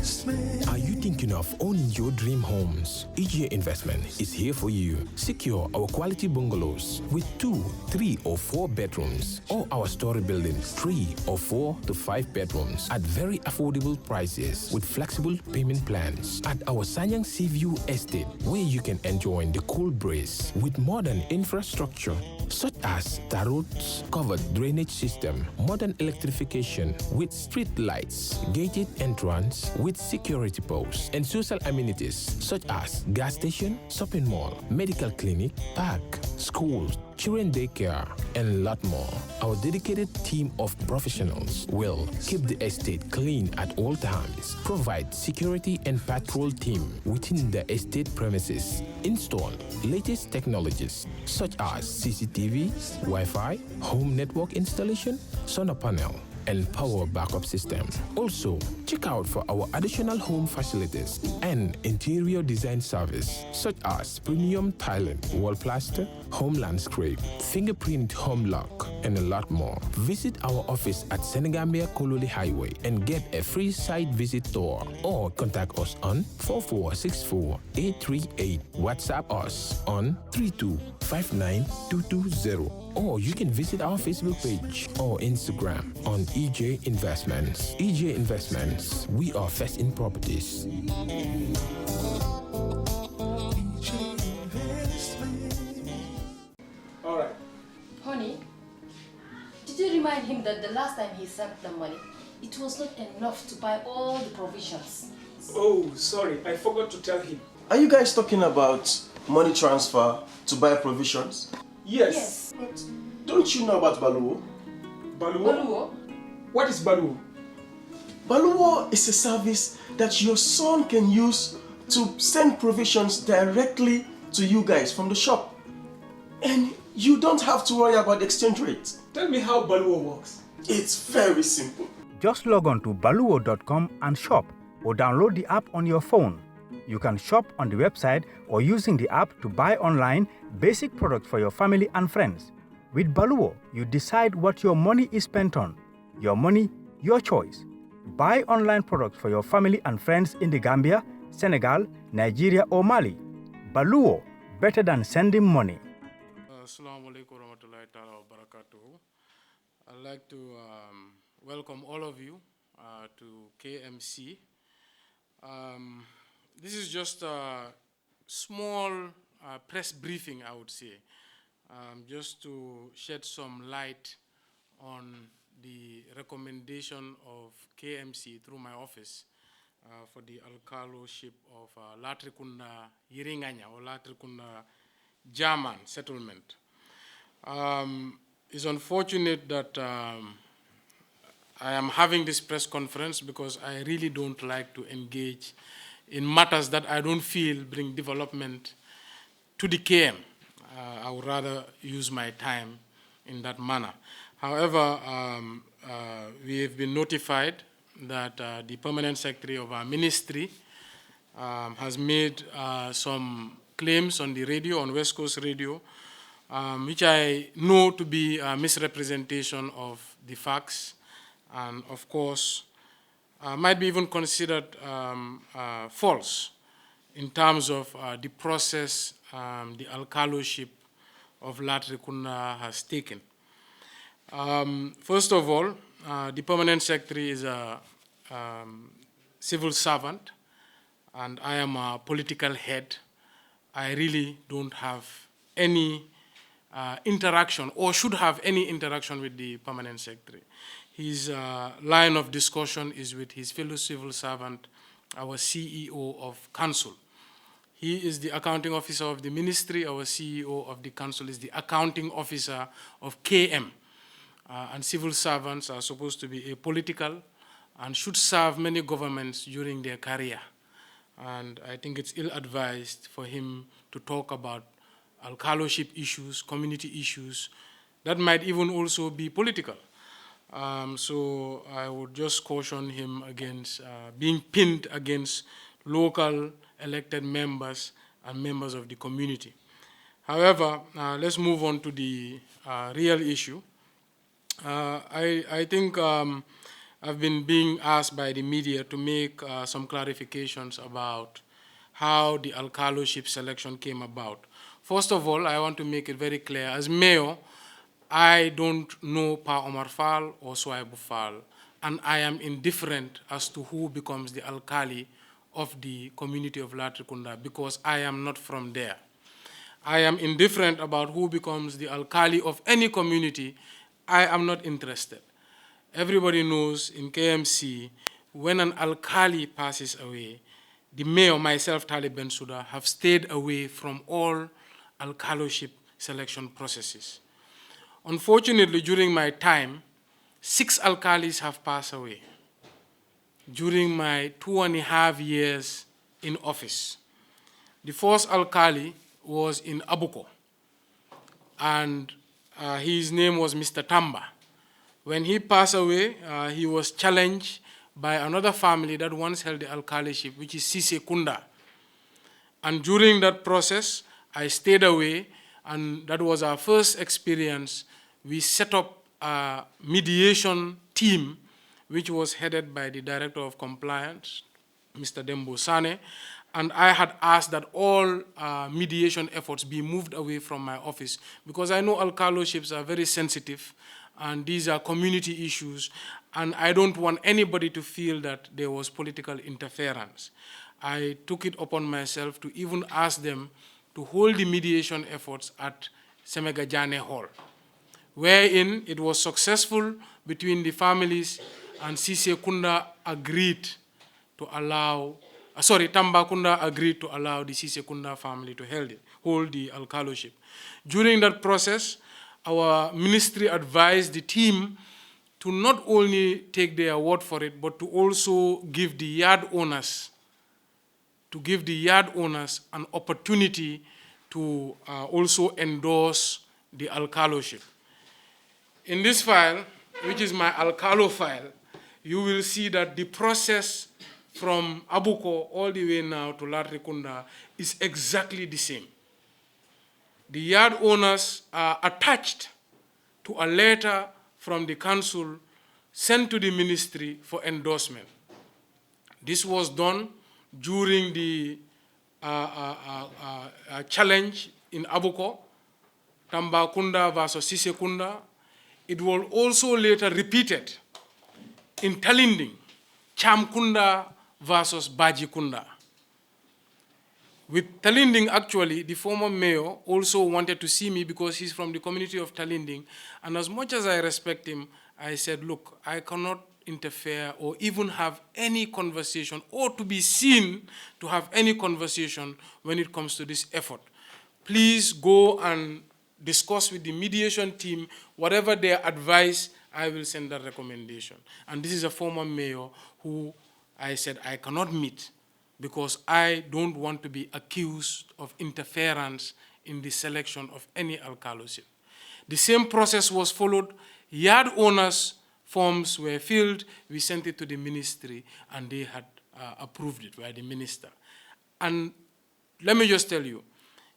Are you thinking of owning your dream homes? EJ Investment is here for you. Secure our quality bungalows with 2, 3 or 4 bedrooms, or our story buildings 3 or 4 to 5 bedrooms at very affordable prices with flexible payment plans at our Sanyang Seaview Estate, where you can enjoy the cool breeze with modern infrastructure such as tar roads, covered drainage system, modern electrification with street lights, gated entrance with security posts, and social amenities such as gas station, shopping mall, medical clinic, park, schools, children daycare, and a lot more. Our dedicated team of professionals will keep the estate clean at all times, provide security and patrol team within the estate premises, install latest technologies such as CCTV, Wi-Fi, home network installation, solar panel, and power backup system. Also, check out for our additional home facilities and interior design service such as premium tiling, wall plaster, home landscape, fingerprint home lock, and a lot more. Visit our office at Senegambia Kololi Highway and get a free site visit tour, or contact us on 4464-838. WhatsApp us on 3259220. Or you can visit our Facebook page or Instagram on EJ Investments. EJ Investments, we are first in properties. All right. Honey, did you remind him that the last time he sent the money, it was not enough to buy all the provisions? Oh, sorry, I forgot to tell him. Are you guys talking about money transfer to buy provisions? Yes. But don't you know about Baluwo? Baluwo? Baluwo? What is Baluwo? Baluwo is a service that your son can use to send provisions directly to you guys from the shop. And you don't have to worry about the exchange rate. Tell me how Baluwo works. It's very simple. Just log on to baluwo.com and shop, or download the app on your phone. You can shop on the website or using the app to buy online basic products for your family and friends. With Baluwo, you decide what your money is spent on. Your money, your choice. Buy online products for your family and friends in the Gambia, Senegal, Nigeria or Mali. Baluwo, better than sending money. Assalamu alaikum warahmatullahi ta'ala wa barakatuhu. I'd like to welcome all of you to KMC. This is just a small press briefing, I would say, just to shed some light on the recommendation of KMC through my office for the Alkalorship of Latrikunda Yiringanya or Latrikunda German settlement. It's unfortunate that I am having this press conference because I really don't like to engage in matters that I don't feel bring development to the KM. I would rather use my time in that manner. However, we have been notified that the permanent secretary of our ministry has made some claims on the radio, on West Coast Radio, which I know to be a misrepresentation of the facts, and of course, might be even considered false in terms of the process the Alkalorship of Latrikunda has taken. First of all, the permanent secretary is a civil servant, and I am a political head. I really don't have any interaction, or should have any interaction, with the permanent secretary. His line of discussion is with his fellow civil servant, our CEO of council. He is the accounting officer of the ministry. Our CEO of the council is the accounting officer of KM. And civil servants are supposed to be apolitical and should serve many governments during their career. And I think it's ill-advised for him to talk about Alkalorship issues, community issues, that might even also be political. So I would just caution him against being pinned against local elected members and members of the community. However, let's move on to the real issue. I think I've been being asked by the media to make some clarifications about how the alkalorship selection came about. First of all, I want to make it very clear, as mayor, I don't know Pa Omar Fall or Swaibu Fall, and I am indifferent as to who becomes the alkali of the community of Latrikunda because I am not from there. I am indifferent about who becomes the alkali of any community. I am not interested. Everybody knows in KMC, when an alkali passes away, the mayor, myself, Talib Bensouda, have stayed away from all alkalorship selection processes. Unfortunately, during my time, 6 alkalis have passed away during my 2.5 years in office. The first alkali was in Abuko, and his name was Mr. Tamba. When he passed away, he was challenged by another family that once held the alkaliship, which is Sise Kunda. And during that process, I stayed away, and that was our first experience. We set up a mediation team, which was headed by the Director of Compliance, Mr. Dembo Sane, and I had asked that all mediation efforts be moved away from my office because I know alkalorships are very sensitive, and these are community issues, and I don't want anybody to feel that there was political interference. I took it upon myself to even ask them to hold the mediation efforts at Semega Jane Hall, wherein it was successful between the families, and Sise Kunda agreed to allow, Tamba Kunda agreed to allow the Sise Kunda family to hold the alkalorship. During that process, our ministry advised the team to not only take their word for it, but to also give the yard owners, an opportunity to also endorse the alkalorship. In this file, which is my alkalo file, you will see that the process from Abuko all the way now to Latrikunda is exactly the same. The yard owners are attached to a letter from the council sent to the ministry for endorsement. This was done during the challenge in Abuko, Tambakunda versus Sisekunda. It was also later repeated in Talinding, Chamkunda versus Bajikunda. With Talinding, actually, the former mayor also wanted to see me because he's from the community of Talinding. And as much as I respect him, I said, look, I cannot interfere or even have any conversation or to be seen to have any conversation when it comes to this effort. Please go and discuss with the mediation team. Whatever their advice, I will send that recommendation. And this is a former mayor who I said I cannot meet because I don't want to be accused of interference in the selection of any alkalorship. The same process was followed. Yard owners' forms were filled. We sent it to the ministry, and they had approved it by the minister. And let me just tell you,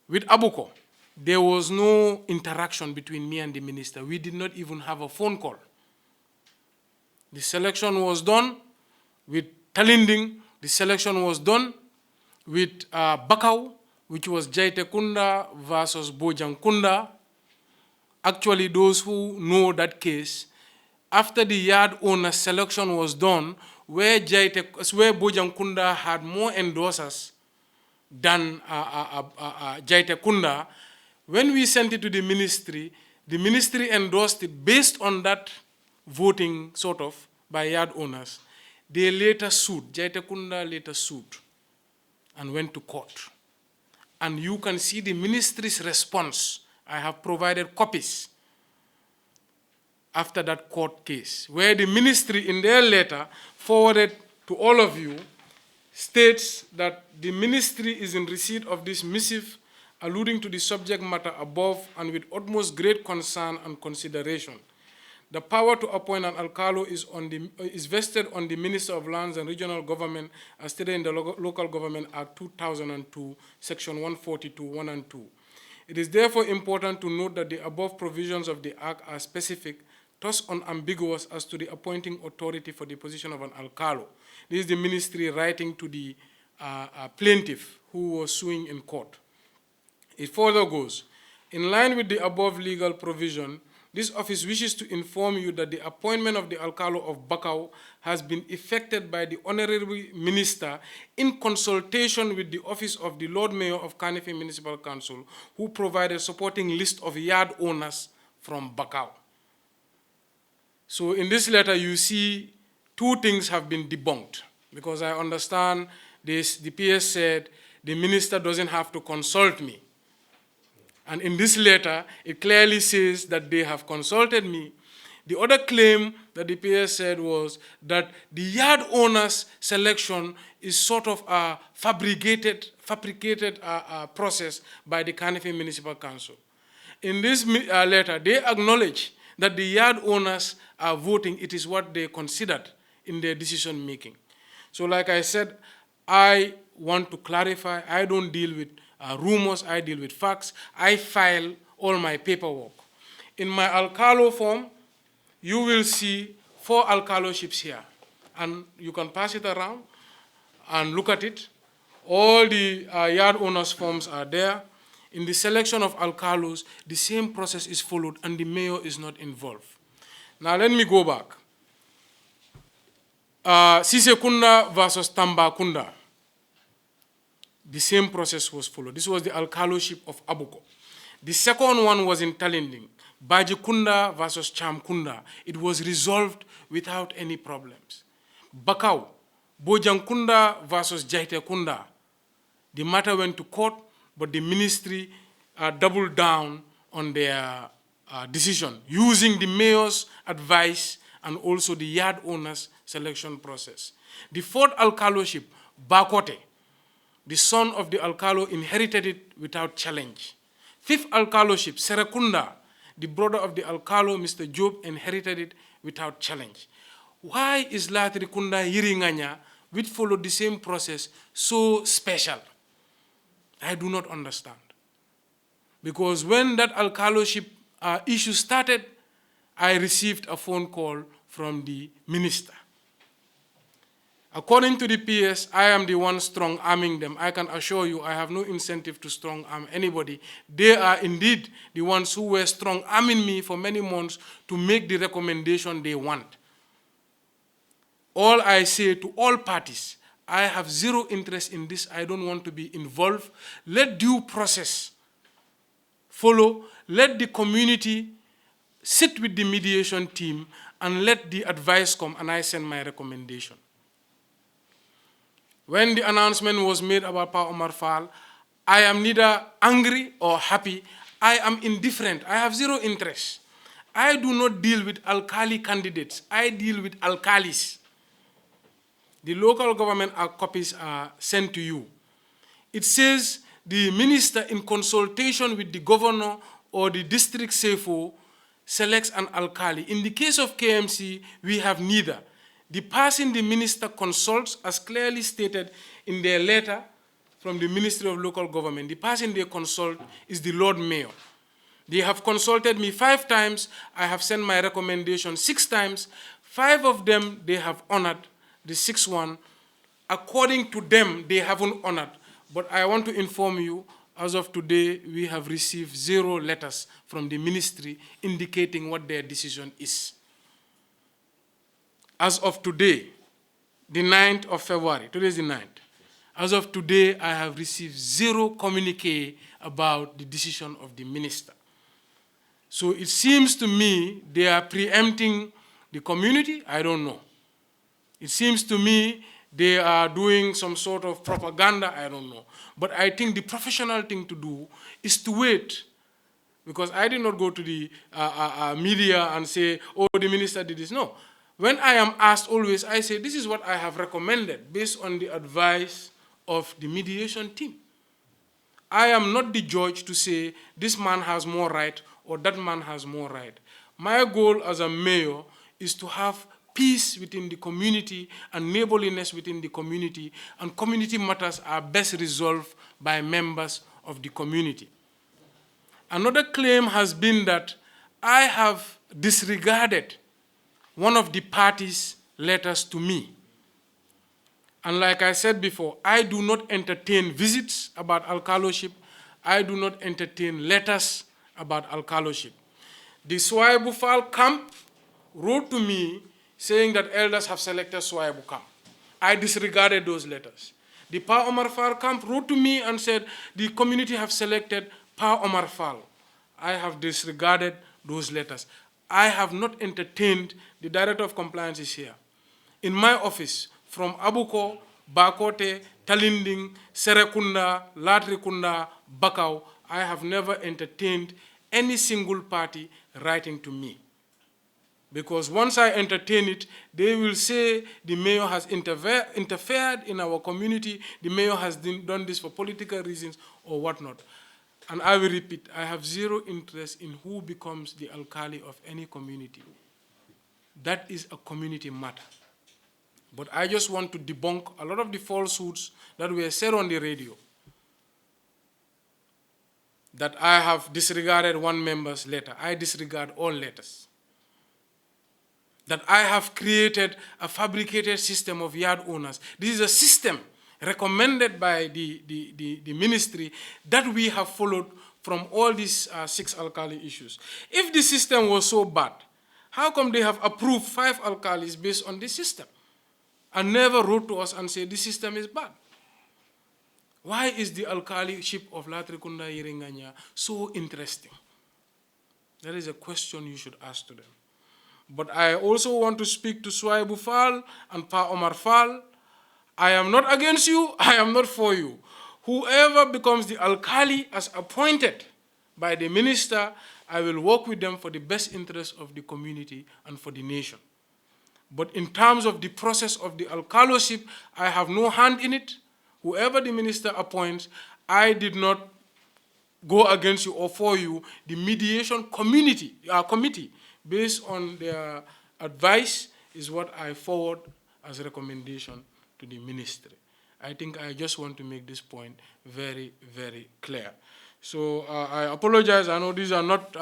with Abuko, there was no interaction between me and the minister. We did not even have a phone call. The selection was done with Talinding. The selection was done with Bakau, which was Jaite Kunda versus Bojang Kunda. Actually, those who know that case, after the yard owner selection was done, where Bojang Kunda had more endorsers than Jaite Kunda, when we sent it to the ministry endorsed it based on that voting sort of by yard owners. They later sued, Jaite Kunda later sued and went to court. And you can see the ministry's response. I have provided copies after that court case, where the ministry in their letter forwarded to all of you states that the ministry is in receipt of this missive alluding to the subject matter above and with utmost great concern and consideration. The power to appoint an alcalo is vested on the Minister of Lands and Regional Government as stated in the Local Government Act 2002, Section 142, 1 and 2. It is therefore important to note that the above provisions of the Act are specific, thus unambiguous as to the appointing authority for the position of an alcalo. This is the ministry writing to the plaintiff who was suing in court. It further goes, in line with the above legal provision, this office wishes to inform you that the appointment of the Alcalo of Bakau has been effected by the Honorable Minister in consultation with the Office of the Lord Mayor of Kanifi Municipal Council, who provided supporting list of yard owners from Bakau. So in this letter, you see two things have been debunked, because I understand this, the PS said the minister doesn't have to consult me. And in this letter, it clearly says that they have consulted me. The other claim that the PS said was that the yard owner's selection is sort of a fabricated process by the Kanifi Municipal Council. In this letter, they acknowledge that the yard owners are voting. It is what they considered in their decision making. So like I said, I want to clarify, I don't deal with rumors, I deal with facts. I file all my paperwork. In my alcalo form, you will see 4 alkaloships here. And you can pass it around and look at it. All the yard owners' forms are there. In the selection of alcalos, the same process is followed and the mayor is not involved. Now let me go back. Sisekunda versus Tambakunda. The same process was followed. This was the alkalorship of Abuko. The second one was in Talinding, Bajikunda versus Chamkunda. It was resolved without any problems. Bakau, Bojankunda versus Jaitekunda. The matter went to court, but the ministry doubled down on their decision, using the mayor's advice and also the yard owner's selection process. The fourth alkalorship, Bakote, the son of the alcalo inherited it without challenge. Fifth alkalorship, Serekunda, the brother of the alcalo, Mr. Job, inherited it without challenge. Why is Latrikunda Yiringanya, which followed the same process, so special? I do not understand. Because when that alkalorship issue started, I received a phone call from the minister. According to the PS, I am the one strong arming them. I can assure you I have no incentive to strong arm anybody. They are indeed the ones who were strong arming me for many months to make the recommendation they want. All I say to all parties, I have zero interest in this. I don't want to be involved. Let due process follow. Let the community sit with the mediation team and let the advice come, and I send my recommendation. When the announcement was made about Pa Omar Fall, I am neither angry or happy. I am indifferent. I have zero interest. I do not deal with alkali candidates. I deal with alkalis. The local government copies are sent to you. It says the minister, in consultation with the governor or the district CFO, selects an alkali. In the case of KMC, we have neither. The person the minister consults, as clearly stated in their letter from the Ministry of Local Government, the person they consult is the Lord Mayor. They have consulted me 5 times. I have sent my recommendation 6 times. 5 of them they have honored. The 6th one, according to them, they haven't honored. But I want to inform you, as of today, we have received 0 letters from the ministry indicating what their decision is. As of today, the 9th of February, today is the 9th. As of today, I have received 0 communique about the decision of the minister. So it seems to me they are preempting the community. I don't know. It seems to me they are doing some sort of propaganda. I don't know. But I think the professional thing to do is to wait. Because I did not go to the media and say, oh, the minister did this. No. When I am asked always, I say, this is what I have recommended based on the advice of the mediation team. I am not the judge to say this man has more right or that man has more right. My goal as a mayor is to have peace within the community and neighborliness within the community, and community matters are best resolved by members of the community. Another claim has been that I have disregarded one of the party's letters to me. And like I said before, I do not entertain visits about alkalorship. I do not entertain letters about alkalorship. The Swaibu Fall camp wrote to me saying that elders have selected Swaibu camp. I disregarded those letters. The Pa Omar Fall camp wrote to me and said the community have selected Pa Omar Fall. I have disregarded those letters. I have not entertained, the Director of Compliance is here. In my office, from Abuko, Bakote, Talinding, Serekunda, Latrikunda, Bakau, I have never entertained any single party writing to me. Because once I entertain it, they will say the mayor has interfered in our community, the mayor has done this for political reasons or whatnot. And I will repeat, I have zero interest in who becomes the alkali of any community. That is a community matter. But I just want to debunk a lot of the falsehoods that were said on the radio. That I have disregarded one member's letter. I disregard all letters. That I have created a fabricated system of yard owners. This is a system recommended by the ministry that we have followed from all these 6 alkali issues. If the system was so bad, how come they have approved 5 alkalis based on this system and never wrote to us and said this system is bad? Why is the alkaliship of Latrikunda Yiringanya so interesting? That is a question you should ask to them. But I also want to speak to Swaibu Fall and Pa Omar Fall. I am not against you, I am not for you. Whoever becomes the alkali as appointed by the minister, I will work with them for the best interest of the community and for the nation. But in terms of the process of the alkalorship, I have no hand in it. Whoever the minister appoints, I did not go against you or for you. The mediation committee, based on their advice, is what I forward as a recommendation to the ministry. I think I just want to make this point very, very clear. So I apologize. I know these are not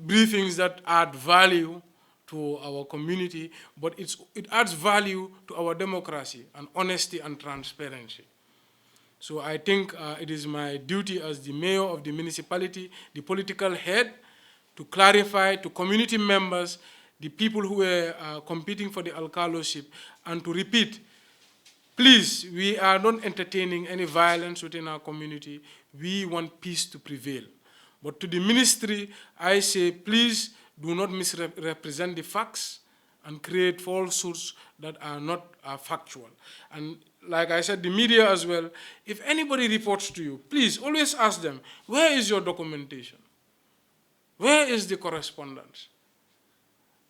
briefings that add value to our community, but it adds value to our democracy and honesty and transparency. So I think it is my duty as the mayor of the municipality, the political head, to clarify to community members, the people who were competing for the alkalorship, and to repeat, please, we are not entertaining any violence within our community. We want peace to prevail. But to the ministry, I say, please do not misrepresent the facts and create falsehoods that are not factual. And like I said, the media as well, if anybody reports to you, please always ask them, where is your documentation? Where is the correspondence?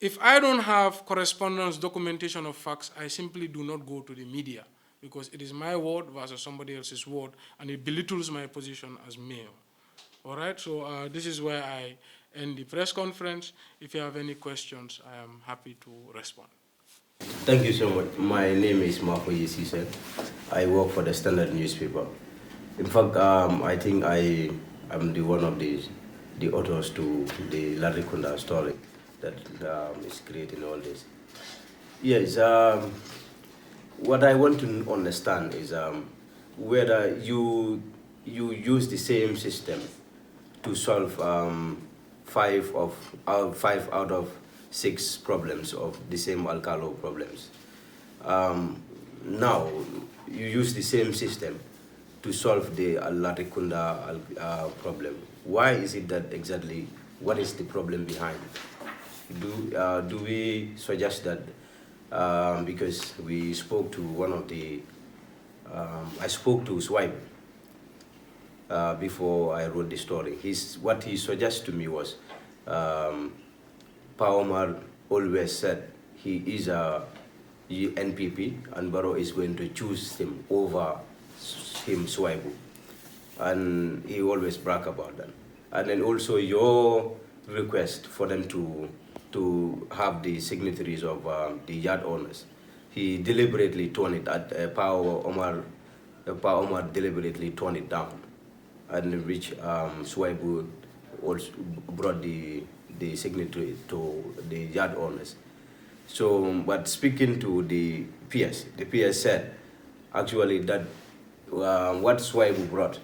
If I don't have correspondence, documentation of facts, I simply do not go to the media because it is my word versus somebody else's word, and it belittles my position as mayor. All right, so this is where I end the press conference. If you have any questions, I am happy to respond. Thank you so much. My name is Mafoye Sise. I work for the Standard newspaper. In fact, I think I am one of the authors to the Latrikunda story that is creating all this. Yes, what I want to understand is whether you use the same system to solve 5 out of 6 problems of the same alkalo problems. Now, you use the same system to solve the Latrikunda problem. Why is it that exactly, what is the problem behind it? Do we suggest that, because we spoke to one of the, I spoke to Swipe before I wrote the story. What he suggested to me was, Pa Omar always said he is a NPP and Barrow is going to choose him over him Swaibu. And he always brag about that. And then also your request for them to have the signatories of the yard owners. He deliberately toned it at Pa Omar deliberately toned it down, and which Swaibu also brought the the signatory to the yard owners. So, but speaking to the PS said actually that what Swaibu brought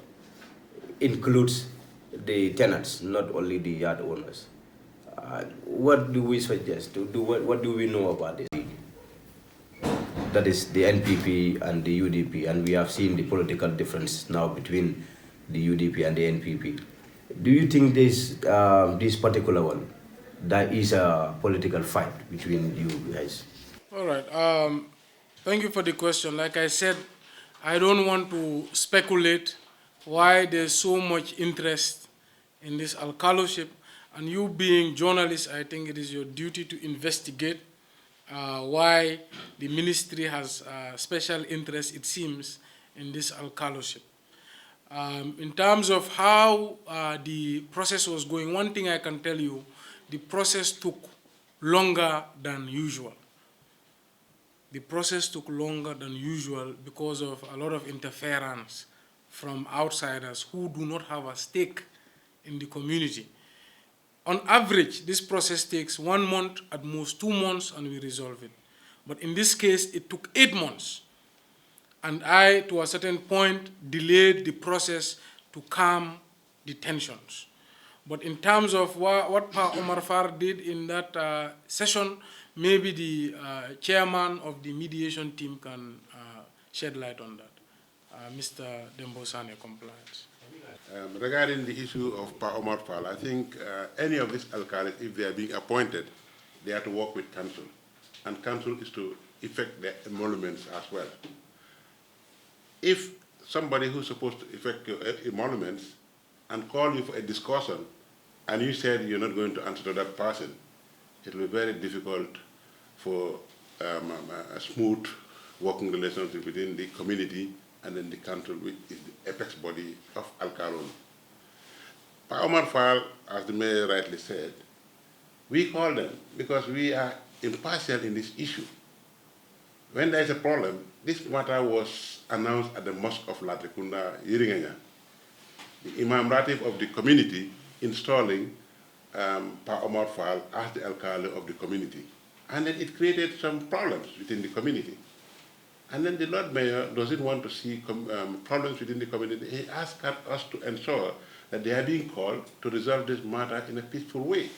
includes the tenants, not only the yard owners. What do we suggest? What do we know about this? That is the NPP and the UDP, and we have seen the political difference now between the UDP and the NPP. Do you think this particular one, that is a political fight between you guys? All right. Thank you for the question. Like I said, I don't want to speculate why there's so much interest in this alkalorship. And you being journalists, I think it is your duty to investigate why the ministry has special interest, it seems, in this alkalorship. In terms of how the process was going, one thing I can tell you, the process took longer than usual. The process took longer than usual because of a lot of interference from outsiders who do not have a stake in the community. On average, this process takes 1 month, at most 2 months, and we resolve it. But in this case, it took 8 months. And I, to a certain point, delayed the process to calm the tensions. But in terms of what Pa Omar Far did in that session, maybe the chairman of the mediation team can shed light on that. Mr. Dembosane compliance. Regarding the issue of Pa Omar Fall, I think any of these alcalis, if they are being appointed, they have to work with council. And council is to effect the emoluments as well. If somebody who's supposed to effect your emoluments and call you for a discussion, and you said you're not going to answer to that person, it will be very difficult for a smooth working relationship within the community and then the council, which is the apex body of Alkalon. Pa Omar Fall, as the mayor rightly said, we call them because we are impartial in this issue. When there is a problem, this matter was announced at the mosque of Latrikunda Alkalorship. The Imam Ratib of the community installing Pa Omar Fall as the Alkali of the community. And then it created some problems within the community. And then the Lord Mayor doesn't want to see problems within the community. He asked us to ensure that they are being called to resolve this matter in a peaceful way.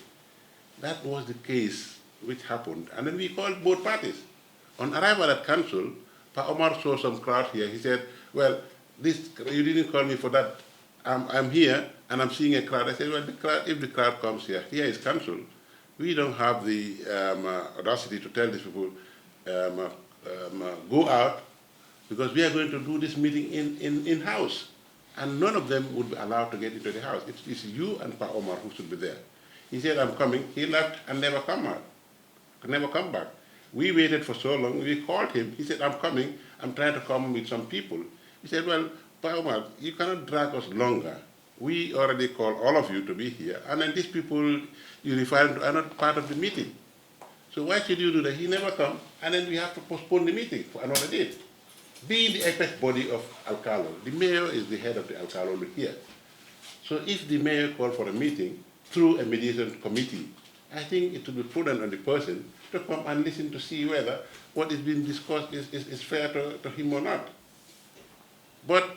That was the case which happened. And then we called both parties. On arrival at council, Pa Omar saw some crowd here. He said, well, you didn't call me for that. I'm here and I'm seeing a crowd. I said, well, if the crowd comes here is council. We don't have the audacity to tell these people, go out, because we are going to do this meeting in-house. And none of them would be allowed to get into the house. It's you and Pa Omar who should be there. He said, I'm coming. He left and never come back. We waited for so long. We called him. He said, I'm coming. I'm trying to come with some people. He said, well, Pa Omar, you cannot drag us longer. We already called all of you to be here. And then these people you refer to are not part of the meeting. So why should you do that? He never come, and then we have to postpone the meeting for another date. Being the apex body of Alkalor, the mayor is the head of the Alkalor here. So if the mayor called for a meeting through a mediation committee, I think it would be prudent on the person to come and listen to see whether what is being discussed is fair to him or not. But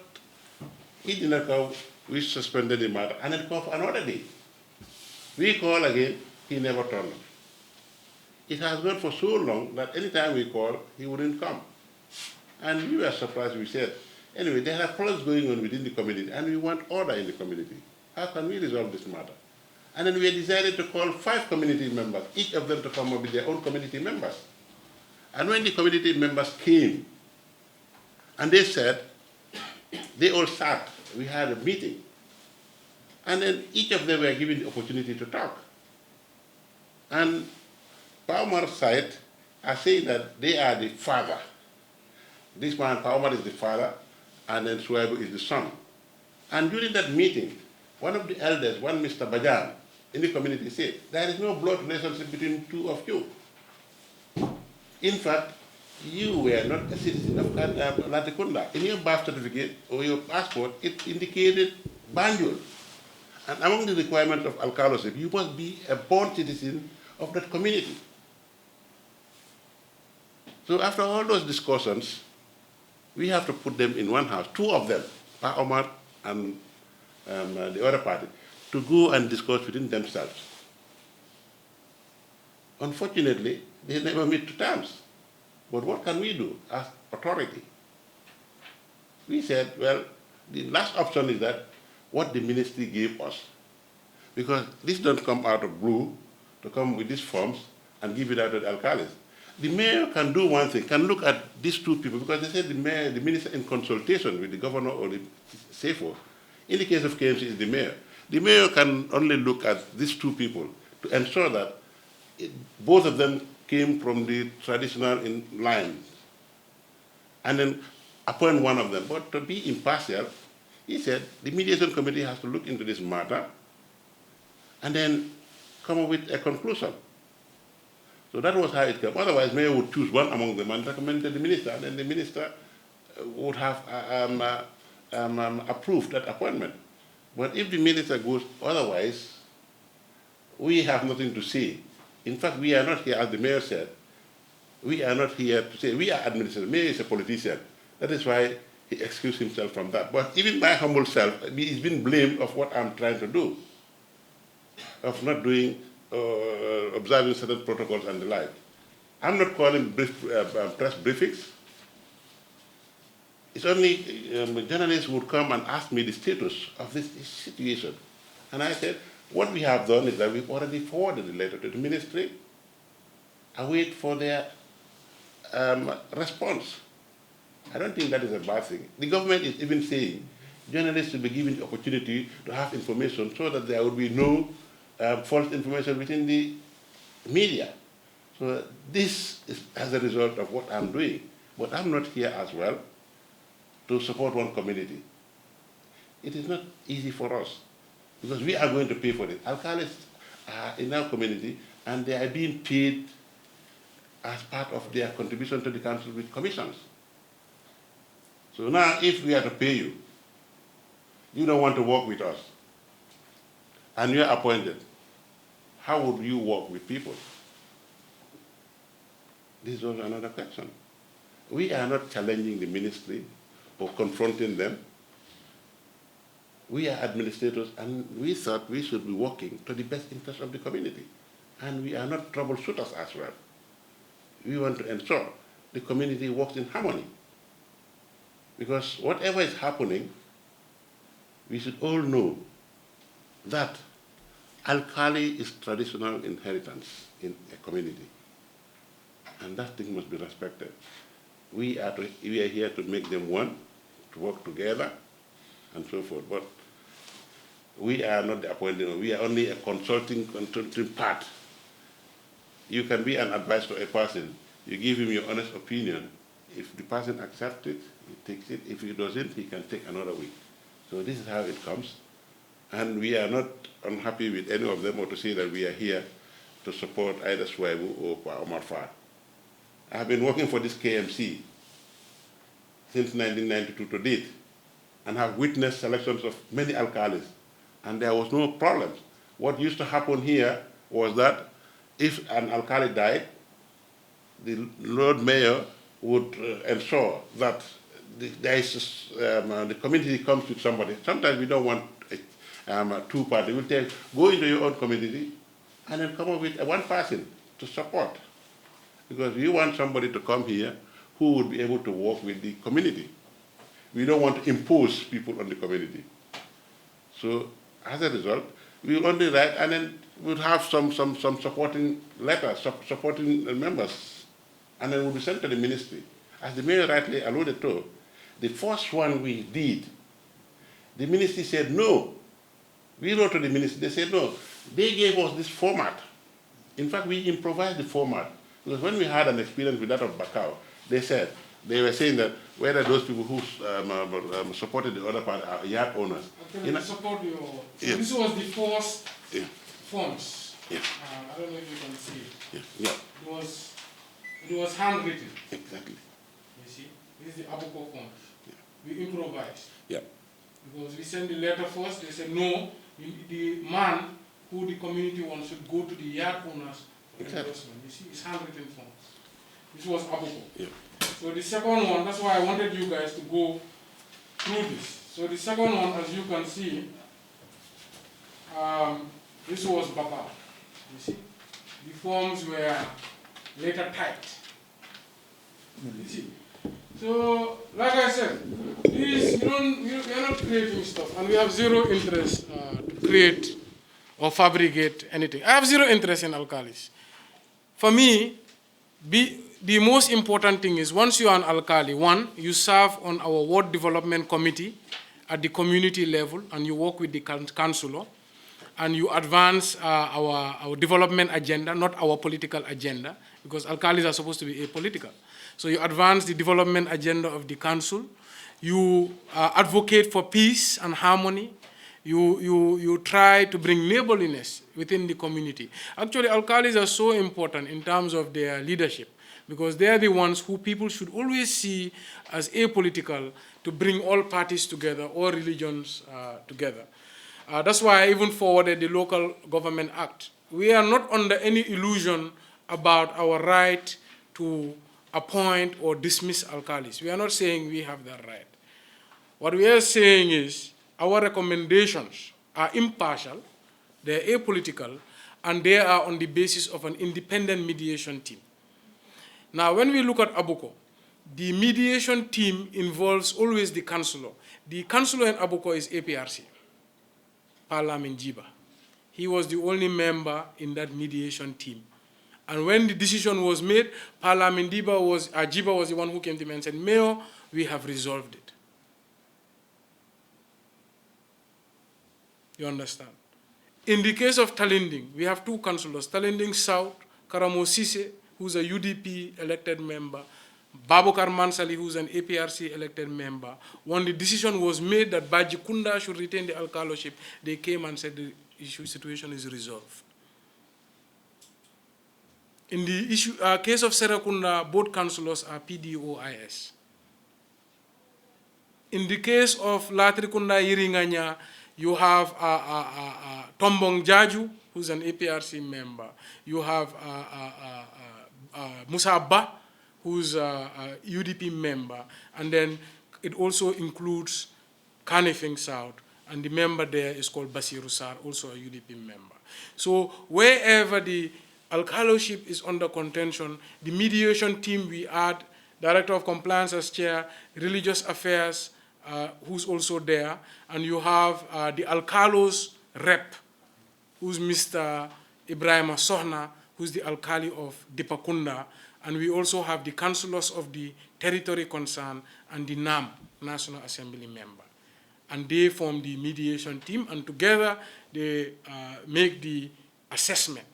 he did not come. We suspended the matter and then called for another day. We call again, he never turned up. It has gone for so long that anytime we call, he wouldn't come. And we were surprised. We said, anyway, there are problems going on within the community, and we want order in the community. How can we resolve this matter? And then we decided to call 5 community members, each of them to come up with their own community members. And when the community members came, and they said, they all sat, we had a meeting. And then each of them were given the opportunity to talk. And Pa Omar's side are saying that they are the father. This man, Pa Omar, is the father, and then Suwaibu is the son. And during that meeting, one of the elders, one Mr. Bajan, in the community said, there is no blood relationship between two of you. In fact, you were not a citizen of Latrikunda. In your birth certificate or your passport, it indicated Banjul. And among the requirements of alkalorship, you must be a born citizen of that community. So after all those discussions, we have to put them in one house, two of them, Pa Omar and the other party, to go and discuss within themselves. Unfortunately, they never meet to terms. But what can we do as authority? We said, well, the last option is that what the ministry gave us. Because this don't come out of blue to come with these forms and give it out to the alcalis. The mayor can do one thing, can look at these two people, because they said the mayor, the minister in consultation with the governor or the CFO. In the case of KMC, it's the mayor. The mayor can only look at these two people to ensure that both of them came from the traditional line, and then appoint one of them. But to be impartial, he said the mediation committee has to look into this matter and then come up with a conclusion. So that was how it came. Otherwise, mayor would choose one among them and recommend to the minister, and then the minister would have approved that appointment. But if the minister goes otherwise, we have nothing to say. In fact, we are not here, as the mayor said, we are not here to say, we are administrators. Mayor is a politician. That is why he excused himself from that. But even my humble self, he's been blamed of what I'm trying to do, of not doing, observing certain protocols and the like. I'm not calling press briefings. It's only journalists would come and ask me the status of this situation. And I said, what we have done is that we've already forwarded the letter to the ministry. I wait for their response. I don't think that is a bad thing. The government is even saying journalists should be given the opportunity to have information so that there would be no false information within the media. So this is as a result of what I'm doing. But I'm not here as well to support one community. It is not easy for us because we are going to pay for it. Alkalis are in our community and they are being paid as part of their contribution to the council with commissions. So now if we are to pay you, you don't want to work with us, and you are appointed, how would you work with people? This is also another question. We are not challenging the ministry or confronting them. We are administrators, and we thought we should be working to the best interest of the community. And we are not troubleshooters as well. We want to ensure the community works in harmony. Because whatever is happening, we should all know that alkali is traditional inheritance in a community. And that thing must be respected. We are here to make them one, to work together, and so forth. But we are not the appointing, we are only a consulting part. You can be an advice to a person. You give him your honest opinion. If the person accepts it, he takes it. If he doesn't, he can take another week. So this is how it comes. And we are not unhappy with any of them or to say that we are here to support either Swaibu or Omar Fad. I have been working for this KMC since 1992 to date and have witnessed selections of many alkalis, and there was no problems. What used to happen here was that if an alkali died, the Lord Mayor would ensure that the community comes with somebody. Sometimes we don't want two parties. We'll tell, go into your own community and then come up with one person to support. Because we want somebody to come here who would be able to work with the community. We don't want to impose people on the community. So as a result, we will only write and then we'll have some supporting letters, supporting members, and then we'll be sent to the ministry. As the mayor rightly alluded to, the first one we did, the ministry said no. We wrote to the ministry, they said no. They gave us this format. In fact, we improvised the format. Because when we had an experience with that of Bakau, they were saying that whether those people who supported the other part are yard owners. Okay, support your... So this was the first forms. Yeah. I don't know if you can see it. Yeah. It was handwritten. Exactly. You see? This is the Abuko forms. Yeah. We improvised. Yeah. Because we sent the letter first, they said no, The man who the community wants should go to the yard owners for Exactly. endorsement. You see, it's handwritten form. This was Abuko. Yeah. So the second one, that's why I wanted you guys to go through this. So the second one, as you can see, this was Baka. You see, the forms were later typed. You see. So, like I said, we are not creating stuff, and we have zero interest to create or fabricate anything. I have zero interest in alkalis. For me, the most important thing is once you are an alkali, one, you serve on our ward development committee at the community level, and you work with the councillor, and you advance our development agenda, not our political agenda, because alkalis are supposed to be apolitical. So you advance the development agenda of the council, you advocate for peace and harmony, you try to bring neighborliness within the community. Actually, alkalis are so important in terms of their leadership, because they are the ones who people should always see as apolitical to bring all parties together, all religions together. That's why I even forwarded the Local Government Act. We are not under any illusion about our right to appoint or dismiss alkalis. We are not saying we have that right. What we are saying is our recommendations are impartial, they are apolitical, and they are on the basis of an independent mediation team. Now, when we look at Abuko, the mediation team involves always the councillor. The councillor in Abuko is APRC, Parliament Jiba. He was the only member in that mediation team. And when the decision was made, Parliament Jiba was the one who came to me and said, Mayor, we have resolved it. You understand? In the case of Talinding, we have two councillors, Talinding South, Karamo Sise, who's a UDP elected member, Babukar Mansali, who's an APRC elected member. When the decision was made that Latrikunda should retain the Alkalorship, they came and said the situation is resolved. In the case of Serakunda, both councillors are PDOIS. In the case of Latrikunda Iringanya, you have Tombong Jaju, who's an APRC member. You have Musa Ba, who's a UDP member. And then it also includes Kanifing South, and the member there is called Basiru Sar, also a UDP member. So wherever the Alkalorship is under contention, the mediation team, we add Director of Compliance as chair, Religious Affairs, who's also there, and you have the Alkalos rep, who's Mr. Ibrahim Sohna, who's the Alkali of Dipakunda, and we also have the councillors of the territory concerned and the NAM, National Assembly member. And they form the mediation team, and together they make the assessment.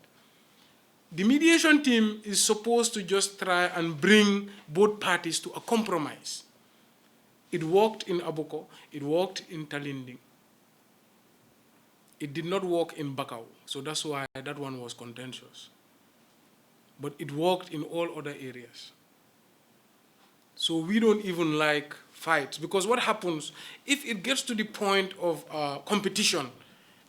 The mediation team is supposed to just try and bring both parties to a compromise. It worked in Abuko, it worked in Talinding. It did not work in Bakau, so that's why that one was contentious. But it worked in all other areas. So we don't even like fights, because what happens, if it gets to the point of competition,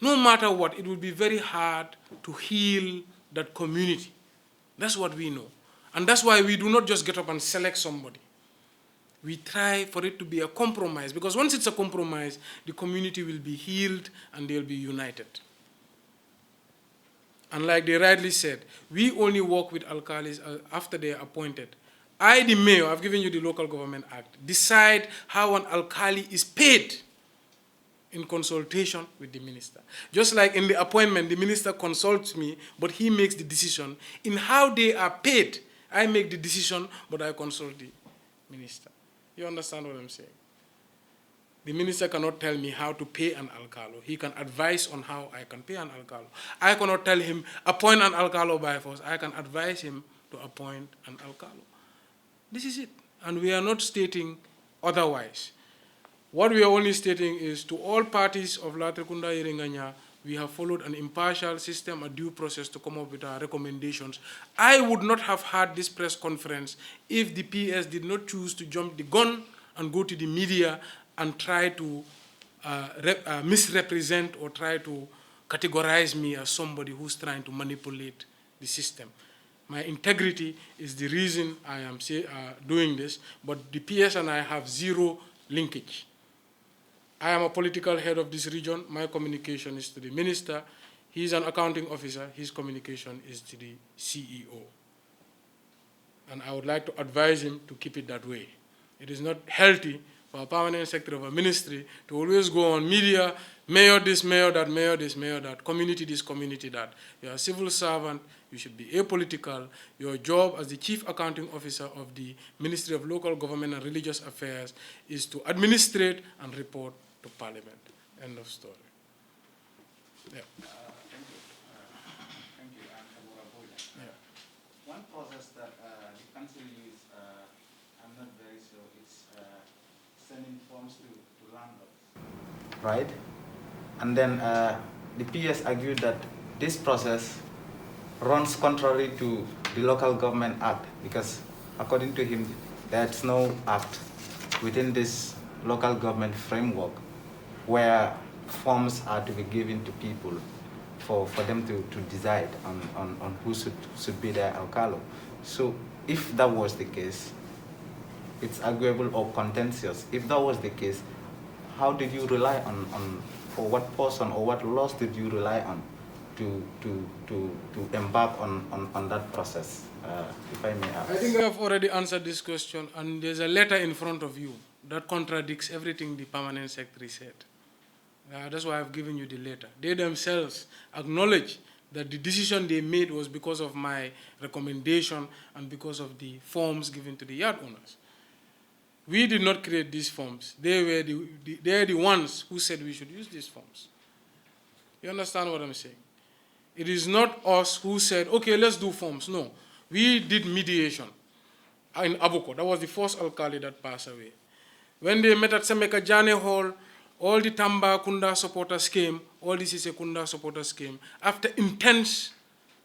no matter what, it will be very hard to heal that community. That's what we know. And that's why we do not just get up and select somebody. We try for it to be a compromise, because once it's a compromise, the community will be healed and they'll be united. And like they rightly said, we only work with alkalis after they are appointed. I, the mayor, I've given you the Local Government Act, decide how an alkali is paid in consultation with the minister. Just like in the appointment, the minister consults me, but he makes the decision. In how they are paid, I make the decision, but I consult the minister. You understand what I'm saying? The minister cannot tell me how to pay an alkalo. He can advise on how I can pay an alkalo. I cannot tell him, appoint an alkalo by force. I can advise him to appoint an alkalo. This is it. And we are not stating otherwise. What we are only stating is to all parties of Latrikunda Iringanya, we have followed an impartial system, a due process to come up with our recommendations. I would not have had this press conference if the PS did not choose to jump the gun and go to the media and try to misrepresent or try to categorize me as somebody who's trying to manipulate the system. My integrity is the reason I am doing this, but the PS and I have zero linkage. I am a political head of this region. My communication is to the minister. He's an accounting officer. His communication is to the CEO. And I would like to advise him to keep it that way. It is not healthy for a permanent secretary of a ministry to always go on media, mayor this, mayor that, mayor this, mayor that, community this, community that. You're a civil servant. You should be apolitical. Your job as the chief accounting officer of the Ministry of Local Government and Religious Affairs is to administrate and report to Parliament. End of story. Yeah. Thank you. One process that the council use, I'm not very sure, it's sending forms to landlords. Right? And then the PS argued that this process runs contrary to the Local Government Act because, according to him, there's no act within this local government framework where forms are to be given to people for them to decide on who should be their alcalo. So if that was the case, it's arguable or contentious. If that was the case, how did you rely on or what person or what laws did you rely on to embark on that process, if I may ask? I think I have already answered this question, and there's a letter in front of you that contradicts everything the permanent secretary said. That's why I've given you the letter. They themselves acknowledge that the decision they made was because of my recommendation and because of the forms given to the yard owners. We did not create these forms. They are the ones who said we should use these forms. You understand what I'm saying? It is not us who said, okay, let's do forms. No. We did mediation in Abuko. That was the first alkali that passed away. When they met at Semeka Jane Hall, all the Tambakunda supporters came, all the Sisekunda supporters came. After intense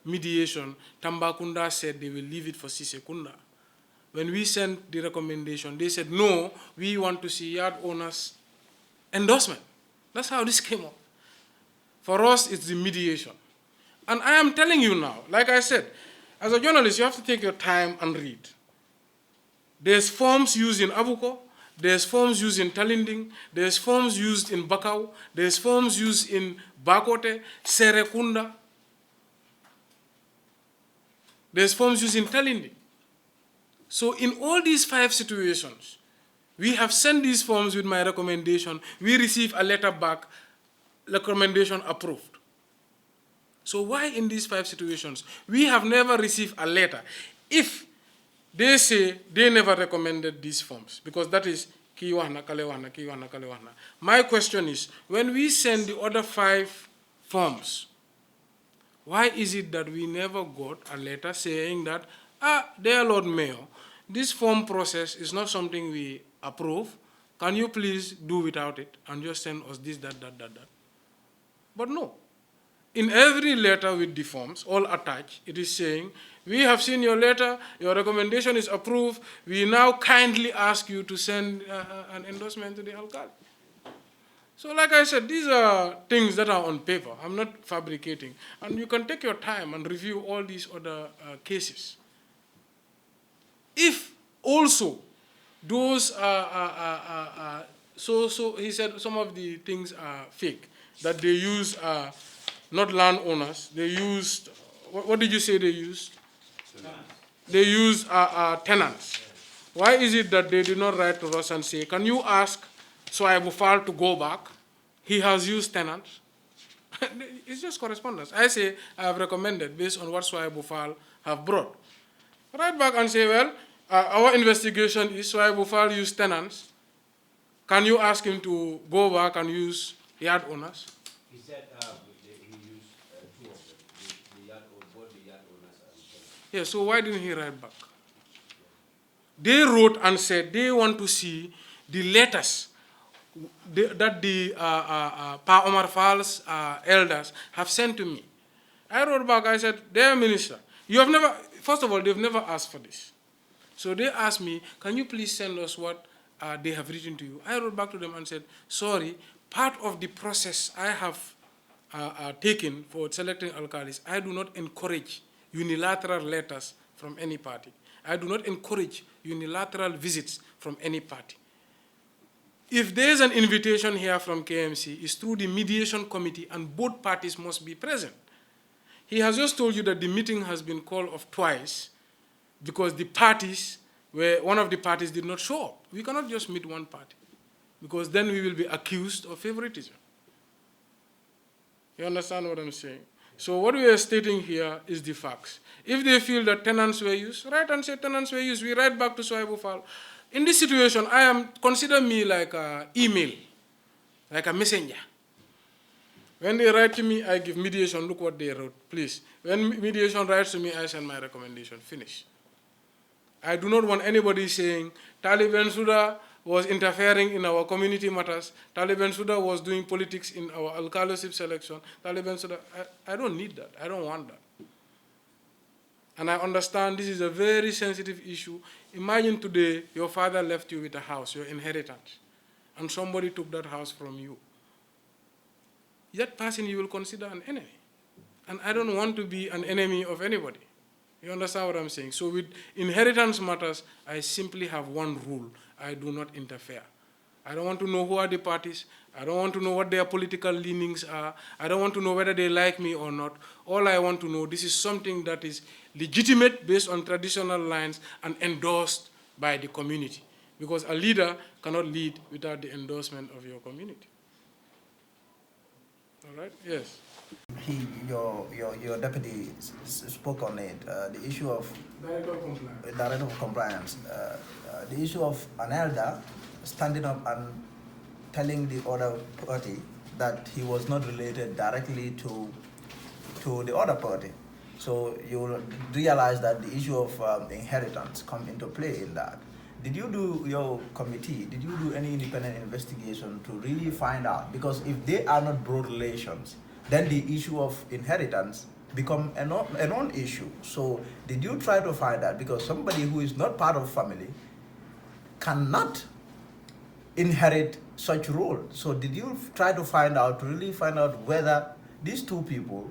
mediation, Tambakunda said they will leave it for Sisekunda. When we sent the recommendation, they said, no, we want to see yard owners' endorsement. That's how this came up. For us, it's the mediation. And I am telling you now, like I said, as a journalist, you have to take your time and read. There's forms used in Abuko, there's forms used in Talinding, there's forms used in Bakau, there's forms used in Bakote, Serekunda, there's forms used in Talinding. So in all these 5 situations, we have sent these forms with my recommendation, we receive a letter back, recommendation approved. So why in these 5 situations? We have never received a letter. If they say they never recommended these forms, because that is Kiwana, Kalewana, Kiwana, Kalewana. My question is, when we send the other 5 forms, why is it that we never got a letter saying that, dear Lord Mayor, this form process is not something we approve. Can you please do without it and just send us this, that. But no. In every letter with the forms, all attached, it is saying, we have seen your letter, your recommendation is approved, we now kindly ask you to send an endorsement to the alcalde. So like I said, these are things that are on paper. I'm not fabricating. And you can take your time and review all these other cases. If also those so he said some of the things are fake, that they use not landowners, they used, what did you say they used? They used tenants. Why is it that they did not write to us and say, can you ask Swaibu Fall to go back? He has used tenants. It's just correspondence. I say, I have recommended based on what Swaibu Fall have brought. Write back and say, well, our investigation is Swaibu Fall used tenants. Can you ask him to go back and use yard owners? He said he used 2 of them, both the yard owners and tenants. Yeah, so why didn't he write back? They wrote and said they want to see the letters that the Pa Omar Fall's elders have sent to me. I wrote back, I said, dear minister, you have never, first of all, they've never asked for this. So they asked me, can you please send us what they have written to you? I wrote back to them and said, sorry, part of the process I have taken for selecting alkalis, I do not encourage unilateral letters from any party. I do not encourage unilateral visits from any party. If there is an invitation here from KMC, it's through the mediation committee and both parties must be present. He has just told you that the meeting has been called off twice because the parties, one of the parties did not show up. We cannot just meet one party because then we will be accused of favoritism. You understand what I'm saying? So what we are stating here is the facts. If they feel that tenants were used, write and say tenants were used. We write back to Swaibu Fall. In this situation, consider me like an email, like a messenger. When they write to me, I give mediation, look what they wrote, please. When mediation writes to me, I send my recommendation, finish. I do not want anybody saying, Taliban Suda was interfering in our community matters, Taliban Suda was doing politics in our alkalorship selection, Taliban Suda, I don't need that, I don't want that. And I understand this is a very sensitive issue. Imagine today, your father left you with a house, your inheritance, and somebody took that house from you. That person you will consider an enemy. And I don't want to be an enemy of anybody. You understand what I'm saying? So with inheritance matters, I simply have one rule. I do not interfere. I don't want to know who are the parties. I don't want to know what their political leanings are. I don't want to know whether they like me or not. All I want to know, this is something that is legitimate based on traditional lines and endorsed by the community. Because a leader cannot lead without the endorsement of your community. All right? Yes. Your deputy spoke on it, the issue of Director of Compliance, the issue of an elder standing up and telling the other party that he was not related directly to the other party. So you will realize that the issue of inheritance come into play in that. Did you do, your committee, did you do any independent investigation to really find out? Because if they are not blood relations, then the issue of inheritance become a non-issue. So did you try to find out? Because somebody who is not part of family cannot inherit such role. So did you try to find out, to really find out whether these two people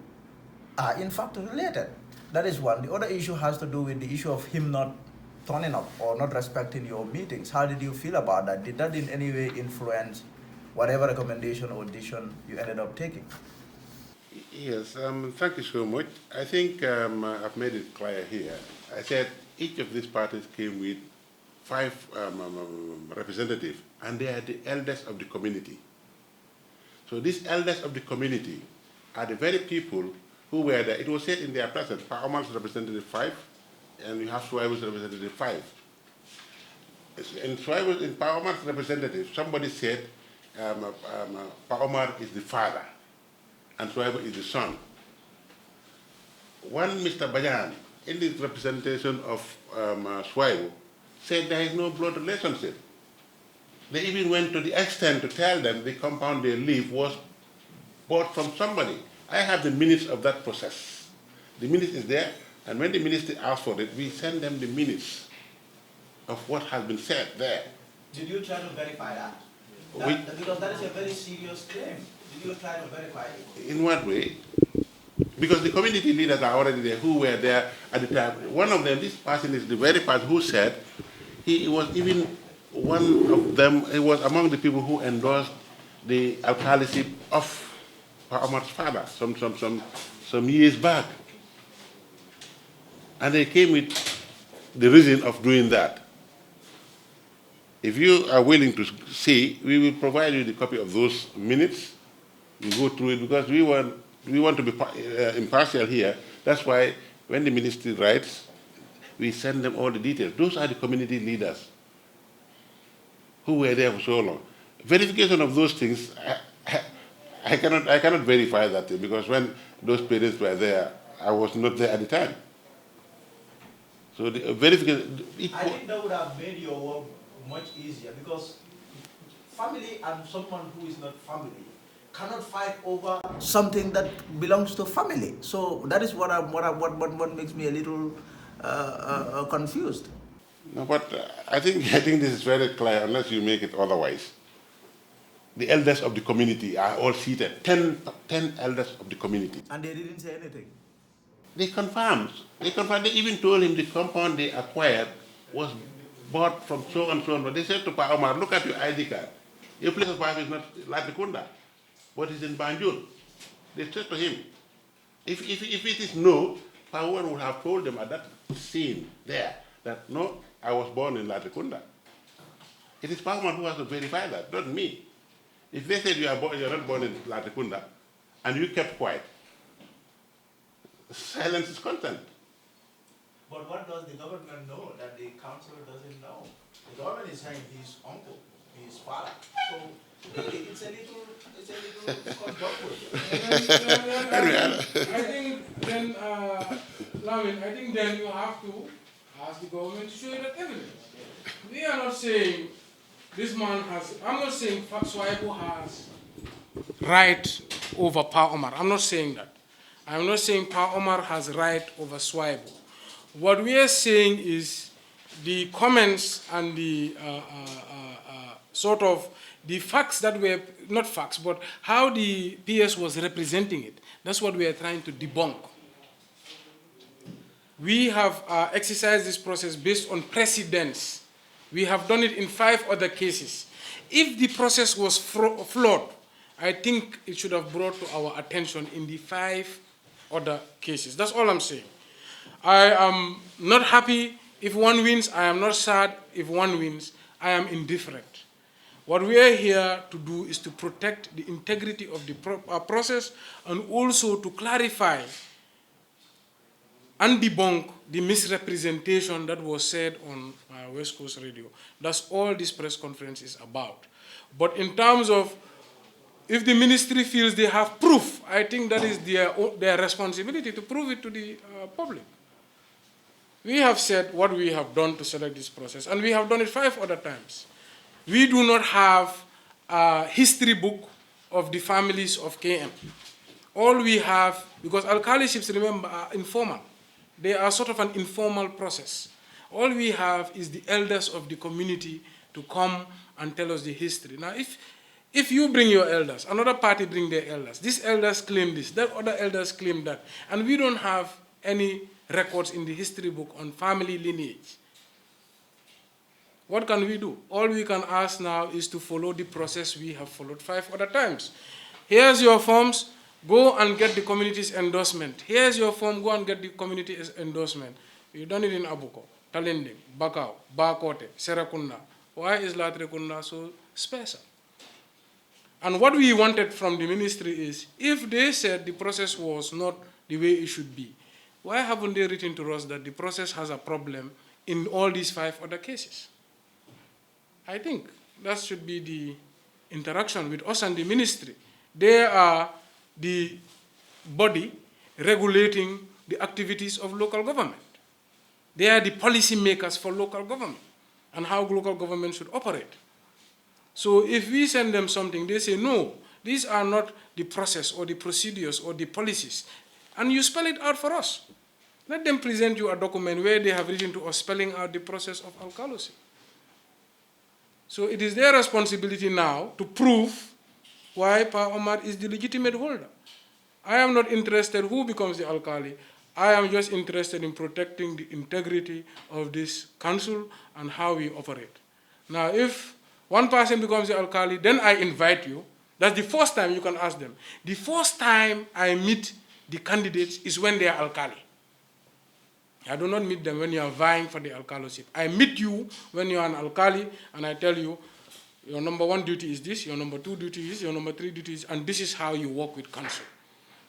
are in fact related? That is one. The other issue has to do with the issue of him not turning up or not respecting your meetings. How did you feel about that? Did that in any way influence whatever recommendation or decision you ended up taking? Yes, thank you so much. I think I've made it clear here. I said each of these parties came with 5 representatives, and they are the elders of the community. So these elders of the community are the very people who were there. It was said in their presence, Omar's representative 5, and you have Swaibu's representative 5. In Omar's representative, somebody said Omar is the father, and Swaibu is the son. One Mr. Bajan, in his representation of Swaibu, said there is no blood relationship. They even went to the extent to tell them the compound they live was bought from somebody. I have the minutes of that process. The minutes is there, and when the minister asks for it, we send them the minutes of what has been said there. Did you try to verify that? Because that is a very serious claim. Did you try to verify it? In what way? Because the community leaders are already there who were there at the time. One of them, this person is the very person who said, he was even one of them, he was among the people who endorsed the alkalorship of Omar's father some years back. And they came with the reason of doing that. If you are willing to see, we will provide you the copy of those minutes. You go through it because we want to be impartial here. That's why when the ministry writes, we send them all the details. Those are the community leaders who were there for so long. Verification of those things, I cannot verify that thing because when those parents were there, I was not there at the time. So the verification. I think that would have made your work much easier because family and someone who is not family cannot fight over something that belongs to family. So that is what makes me a little confused. No, but I think this is very clear unless you make it otherwise. the elders of the community are all seated, 10 elders of the community. And they didn't say anything? They confirmed. They even told him the compound they acquired was bought from so and so. But they said to Pa Omar, look at your ID card. Your place of birth is not Latrikunda, but it's in Banjul. They said to him, if it is no, Pa Omar would have told them at that scene there that no, I was born in Latrikunda. It is Pa Omar who has to verify that, not me. If they said you're not born in Latrikunda and you kept quiet, silence is content. But what does the government know that the council doesn't know? The government is saying his uncle, his father. So really, it's a little I think then, Lamin, I think then you have to ask the government to show you that evidence. We are not saying this man has, I'm not saying Swaipo has right over Pa Omar. I'm not saying that. I'm not saying Pa Omar has right over Swaipo. What we are saying is the comments and the sort of the facts that were, not facts, but how the PS was representing it. That's what we are trying to debunk. We have exercised this process based on precedents. We have done it in 5 other cases. If the process was flawed, I think it should have brought to our attention in the 5 other cases. That's all I'm saying. I am not happy if one wins. I am not sad if one wins. I am indifferent. What we are here to do is to protect the integrity of the process and also to clarify and debunk the misrepresentation that was said on West Coast Radio. That's all this press conference is about. But in terms of if the ministry feels they have proof, I think that is their responsibility to prove it to the public. We have said what we have done to select this process, and we have done it 5 other times. We do not have a history book of the families of KM. All we have, because alkalorships, remember, are informal. They are sort of an informal process. All we have is the elders of the community to come and tell us the history. Now, if you bring your elders, another party bring their elders, these elders claim this, that other elders claim that, and we don't have any records in the history book on family lineage. What can we do? All we can ask now is to follow the process we have followed 5 other times. Here's your forms, go and get the community's endorsement. Here's your form, go and get the community's endorsement. You've done it in Abuko, Talinding, Bakau, Bakote, Serakunda. Why is Latrikunda so special? And what we wanted from the ministry is, if they said the process was not the way it should be, why haven't they written to us that the process has a problem in all these 5 other cases? I think that should be the interaction with us and the ministry. They are the body regulating the activities of local government. They are the policy makers for local government and how local government should operate. So if we send them something, they say, no, these are not the process or the procedures or the policies. And you spell it out for us. Let them present you a document where they have written to us spelling out the process of alkalorship. So it is their responsibility now to prove why Pa Omar is the legitimate holder. I am not interested who becomes the alkali. I am just interested in protecting the integrity of this council and how we operate. Now, if one person becomes the alkali, then I invite you. That's the first time you can ask them. The first time I meet the candidates is when they are alkali. I do not meet them when you are vying for the alkalorship. I meet you when you are an alkali, and I tell you, your number 1 duty is this, your number 2 duty is, your number 3 duty is, and this is how you work with council.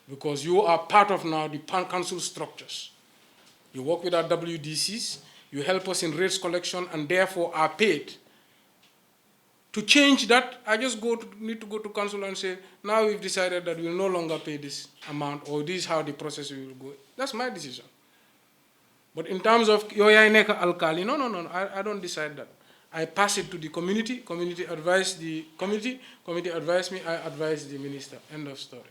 Because you are part of now the council structures. You work with our WDCs, you help us in rates collection, and therefore are paid. To change that, I just need to go to council and say, now we've decided that we'll no longer pay this amount, or this is how the process will go. That's my decision. But in terms of Yoyaineka Alkali, no, I don't decide that. I pass it to the community, community advise the committee, committee advise me, I advise the minister, end of story.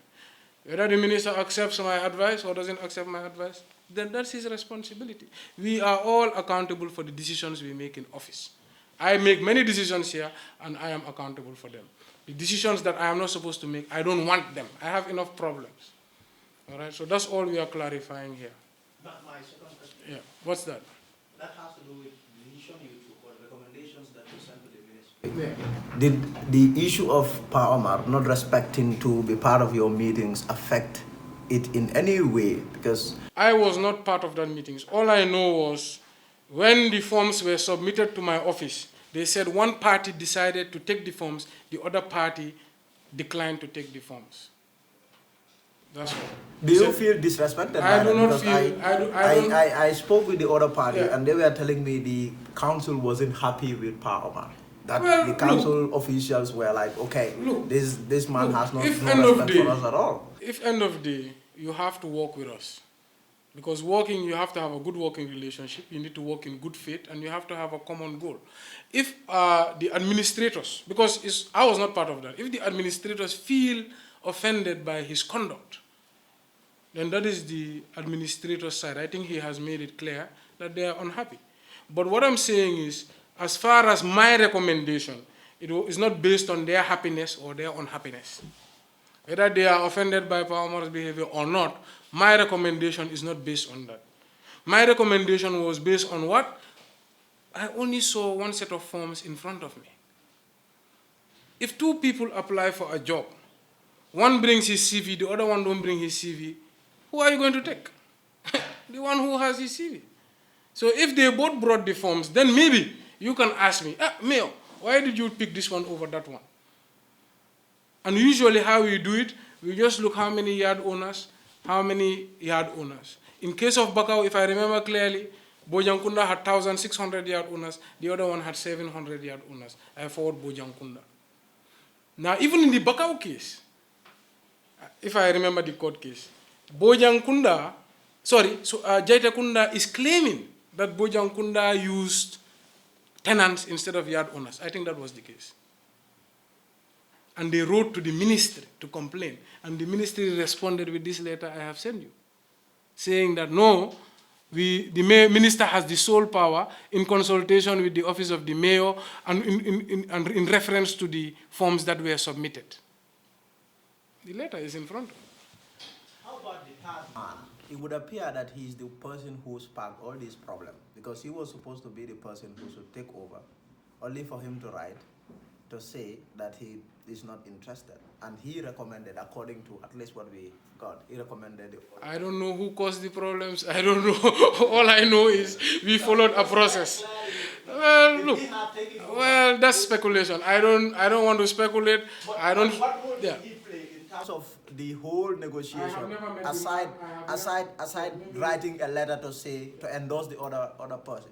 Whether the minister accepts my advice or doesn't accept my advice, then that's his responsibility. We are all accountable for the decisions we make in office. I make many decisions here, and I am accountable for them. The decisions that I am not supposed to make, I don't want them. I have enough problems. All right, so that's all we are clarifying here. Not my second question. Yeah, what's that? That has to do with the decision you took or recommendations that you sent to the ministry. Did the issue of Pa Omar not respecting to be part of your meetings affect it in any way? Because I was not part of that meetings. All I know was when the forms were submitted to my office, they said one party decided to take the forms, the other party declined to take the forms. That's all. do you feel disrespected? I do not because feel. I spoke with the other party, Yeah. and they were telling me the council wasn't happy with Pa Omar. That Well, the council officials were like, okay, Look, this man has no if end of respect day, for us at all. If end of day, you have to work with us. Because working, you have to have a good working relationship, you need to work in good faith, and you have to have a common goal. If the administrators, because I was not part of that, if the administrators feel offended by his conduct, then that is the administrator's side. I think he has made it clear that they are unhappy. But what I'm saying is, as far as my recommendation, it is not based on their happiness or their unhappiness. Whether they are offended by Pa Omar's behavior or not, my recommendation is not based on that. My recommendation was based on what? I only saw one set of forms in front of me. If two people apply for a job, one brings his CV, the other one don't bring his CV, who are you going to take? The one who has his CV. So if they both brought the forms, then maybe you can ask me, Mayor, why did you pick this one over that one? And usually how we do it, we just look how many yard owners, In case of Bakau, if I remember clearly, Bojankunda had 1,600 yard owners, the other one had 700 yard owners. I forward Bojankunda. Now, even in the Bakau case, if I remember the court case, Jaitakunda is claiming that Bojankunda used tenants instead of yard owners. I think that was the case. And they wrote to the ministry to complain. And the ministry responded with this letter I have sent you, saying that no, the minister has the sole power in consultation with the office of the mayor and in reference to the forms that were submitted. The letter is in front of me. How about the third man? It would appear that he is the person who sparked all this problem, because he was supposed to be the person who should take over, only for him to write to say that he is not interested. And he recommended, according to at least what we got, he recommended... I don't know who caused the problems. I don't know. All I know is we followed a process. Well, look. Well, that's speculation. I don't want to speculate. I don't... What role did he play in terms of the whole negotiation, aside writing a letter to say, to endorse the other person?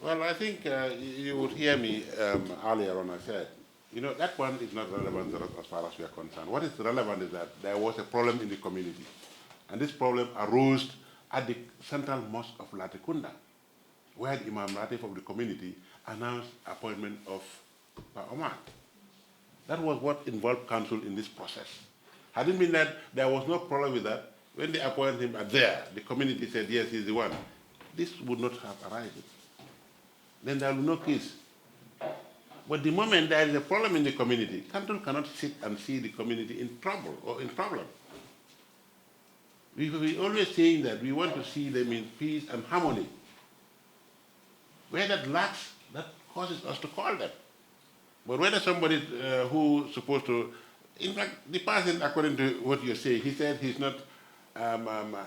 Well, I think you would hear me earlier on. I said, that one is not relevant as far as we are concerned. What is relevant is that there was a problem in the community. And this problem arose at the central mosque of Latrikunda, where the Imam Latif of the community announced appointment of Pa Omar. That was what involved council in this process. Had it been that there was no problem with that, when they appointed him there, the community said, yes, he's the one, this would not have arisen. Then there will be no case. But the moment there is a problem in the community, council cannot sit and see the community in trouble or in problem. We always saying that we want to see them in peace and harmony. Where that lacks, that causes us to call them. But whether somebody who's supposed to, in fact, the person, according to what you're saying, he said he's not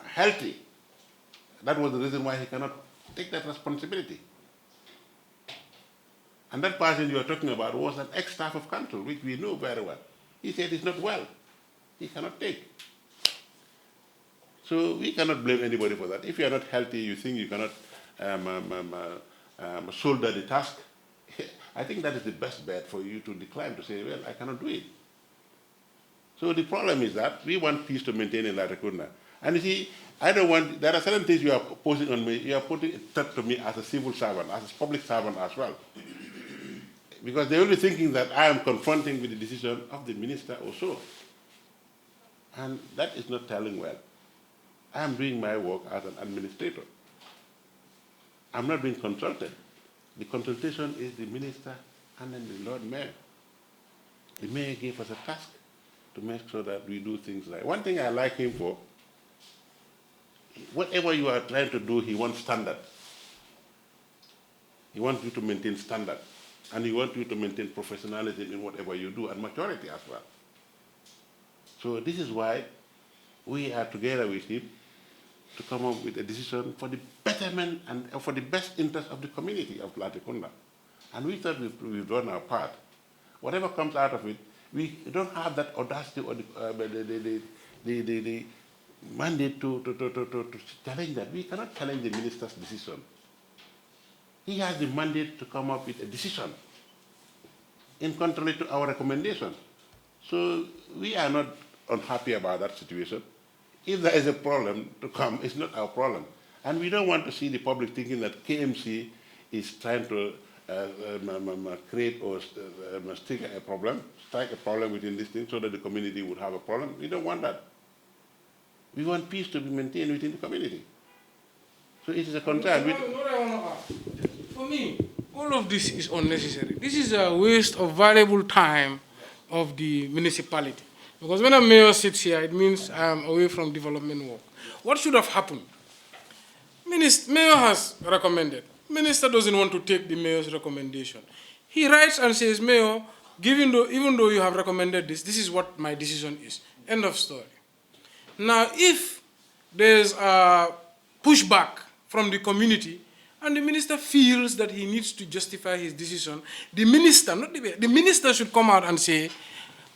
healthy. That was the reason why he cannot take that responsibility. And that person you are talking about was an ex-staff of council, which we know very well. He said he's not well. He cannot take. So we cannot blame anybody for that. If you are not healthy, you think you cannot shoulder the task, I think that is the best bet for you to decline, to say, well, I cannot do it. So the problem is that we want peace to maintain in Latrikunda. And you see, I don't want, there are certain things you are posing on me, you are putting it to me as a civil servant, as a public servant as well. Because they're only thinking that I am confronting with the decision of the minister or so. And that is not telling well. I am doing my work as an administrator. I'm not being consulted. The consultation is the minister and then the Lord Mayor. the mayor gave us a task to make sure that we do things right. One thing I like him for, whatever you are trying to do, he wants standard. He wants you to maintain standard. And he wants you to maintain professionalism in whatever you do, and maturity as well. So this is why we are together with him to come up with a decision for the betterment and for the best interest of the community of Latrikunda. And we thought we've done our part. Whatever comes out of it, we don't have that audacity or the mandate to challenge that. We cannot challenge the minister's decision. He has the mandate to come up with a decision in contrary to our recommendation. So we are not unhappy about that situation. If there is a problem to come, it's not our problem. And we don't want to see the public thinking that KMC is trying to create or strike a problem within this thing so that the community would have a problem. We don't want that. We want peace to be maintained within the community. So it is a concern. What I want to add, for me, all of this is unnecessary. This is a waste of valuable time of the municipality. Because when a mayor sits here, it means I am away from development work. What should have happened? Mayor has recommended. Minister doesn't want to take the mayor's recommendation. He writes and says, Mayor, even though you have recommended this, this is what my decision is. End of story. Now, if there's a pushback from the community, and the minister feels that he needs to justify his decision, the minister, not the mayor, the minister should come out and say,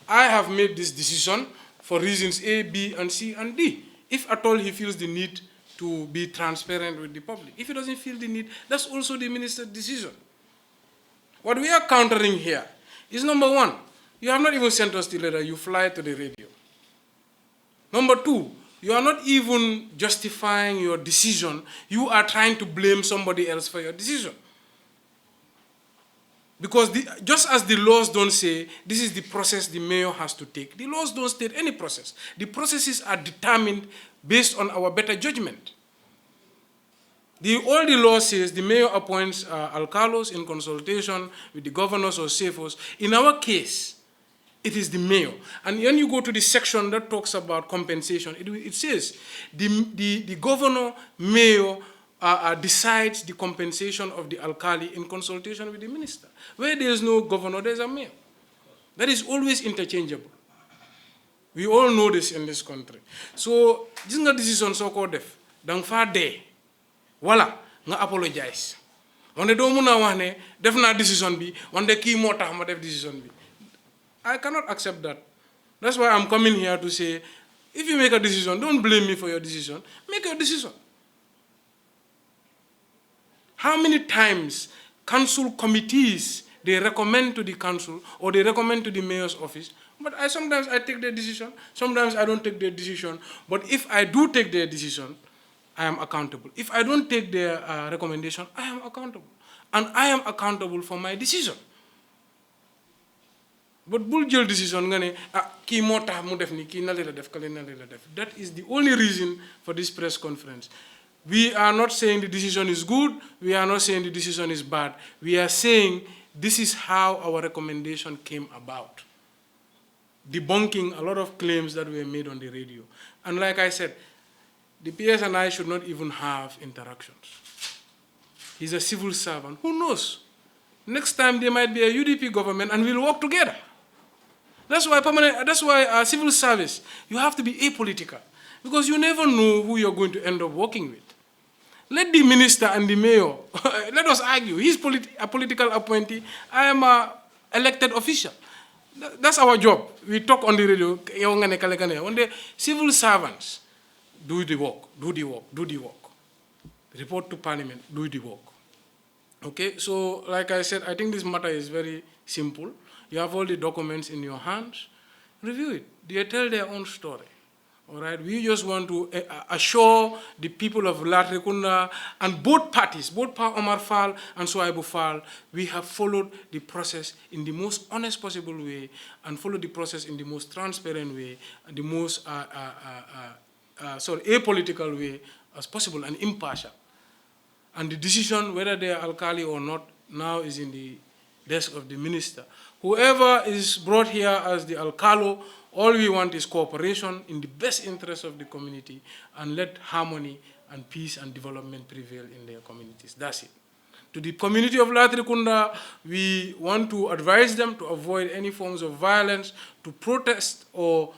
I have made this decision for reasons A, B, and C, and D. If at all he feels the need to be transparent with the public. If he doesn't feel the need, that's also the minister's decision. What we are countering here is, number one, you have not even sent us the letter, you fly to the radio. Number two, you are not even justifying your decision, you are trying to blame somebody else for your decision. Because just as the laws don't say, this is the process the mayor has to take, the laws don't state any process. The processes are determined based on our better judgment. All the law says the mayor appoints alcalos in consultation with the governors or CFOs. In our case, it is the mayor. And when you go to the section that talks about compensation, it says the governor, mayor, decides the compensation of the alkali in consultation with the minister. Where there is no governor, there is a mayor. That is always interchangeable. We all know this in this country. So, this is not decision so called def. Dang fa day. Wala, nga apologize. Wande do muna wane def na decision bi, wande ki mo tax ma def decision bi. I cannot accept that. That's why I'm coming here to say, if you make a decision, don't blame me for your decision. Make your decision. How many times council committees, they recommend to the council or they recommend to the mayor's office, but sometimes I take their decision, sometimes I don't take their decision, but if I do take their decision, I am accountable. If I don't take their recommendation, I am accountable. And I am accountable for my decision. But bul jël decision nga ne ki mo tax mu def ni ki na la def kale na la def. That is the only reason for this press conference. We are not saying the decision is good, we are not saying the decision is bad. We are saying this is how our recommendation came about. Debunking a lot of claims that were made on the radio. And like I said, the PS and I should not even have interactions. He's a civil servant. Who knows? Next time there might be a UDP government and we'll work together. That's why civil service, you have to be apolitical. Because you never know who you're going to end up working with. Let the minister and the mayor, let us argue. He's a political appointee. I am an elected official. That's our job. We talk on the radio. When the civil servants do the work, do the work, do the work. Report to parliament, do the work. Okay, so like I said, I think this matter is very simple. You have all the documents in your hands. Review it. They tell their own story. All right, we just want to assure the people of Latrikunda and both parties, both Pa Omar Fall and Suaibu Fall, we have followed the process in the most honest possible way and followed the process in the most transparent way, and the most apolitical way as possible and impartial. And the decision, whether they are alkali or not, now is in the desk of the minister. Whoever is brought here as the Alcalo, all we want is cooperation in the best interest of the community, and let harmony and peace and development prevail in their communities. That's it. To the community of Latrikunda, we want to advise them to avoid any forms of violence, to protest or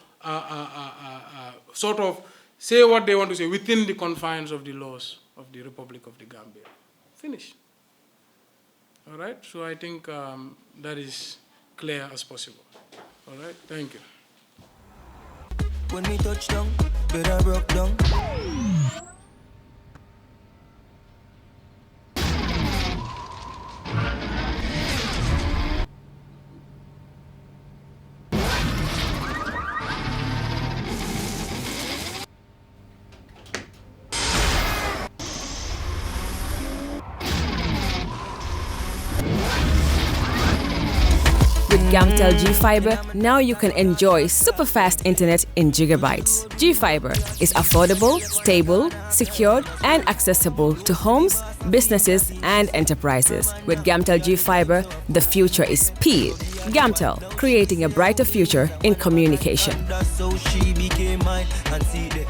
sort of say what they want to say within the confines of the laws of the Republic of the Gambia. Finish. All right? So I think that is clear as possible. All right? Thank you. When we touch down, better broke down. With Gamtel G-Fiber, now you can enjoy super fast internet in gigabytes. G-Fiber is affordable, stable, secured, and accessible to homes, businesses, and enterprises. With Gamtel G-Fiber, the future is speed. Gamtel, creating a brighter future in communication. So she became mine and see the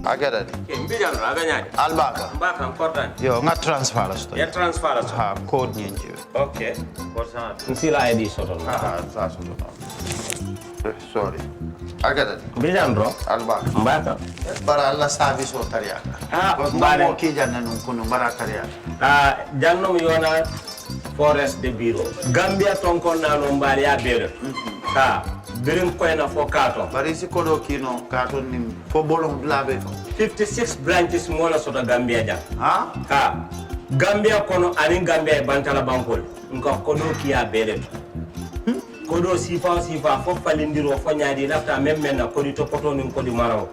I get it. Albaka. Mbaka important. Yo, nga transfer la sto. Ya transfer la sto. Ha, code nyenji. Okay. What's that? Nsila ID soto. Sorry. I get it. Bijan bro. Albaka. Mbaka. Bara alla service o tariaka. Mbare. Mo ki janna nun kunu bara tariaka. Jannom yona forest de bureau. Gambia tonkon na no mbari ya bere. Birim koyna fo kato. Bari si kodo kino kato nim fo bolong labe. 56 branches mola soto Gambia jam. Gambia kono ani Gambia bantala bankol. Nko kodo kiya bere. Kodo sifa fo falindiro fo nyaadi lafta même na kodi to poto nin kodi maraw.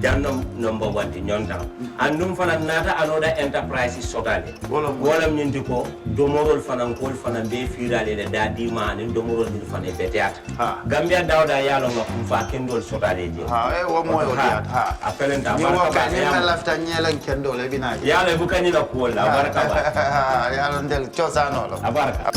Jannom number 1 ti nyonta. Andum fana nata anoda enterprise sotale. Wolam nyindi ko domorol fana kol fana be firale de dadi ma ni domorol ni fana beteata. Gambia dawda yalo ngam fa kendol sotale je. Wo moyo diat apelenta baraka ba. Ni ma lafta nyelen kendol e bina. Yalo bu kanila ko la baraka ba. Yalo ndel chosano lo. Baraka.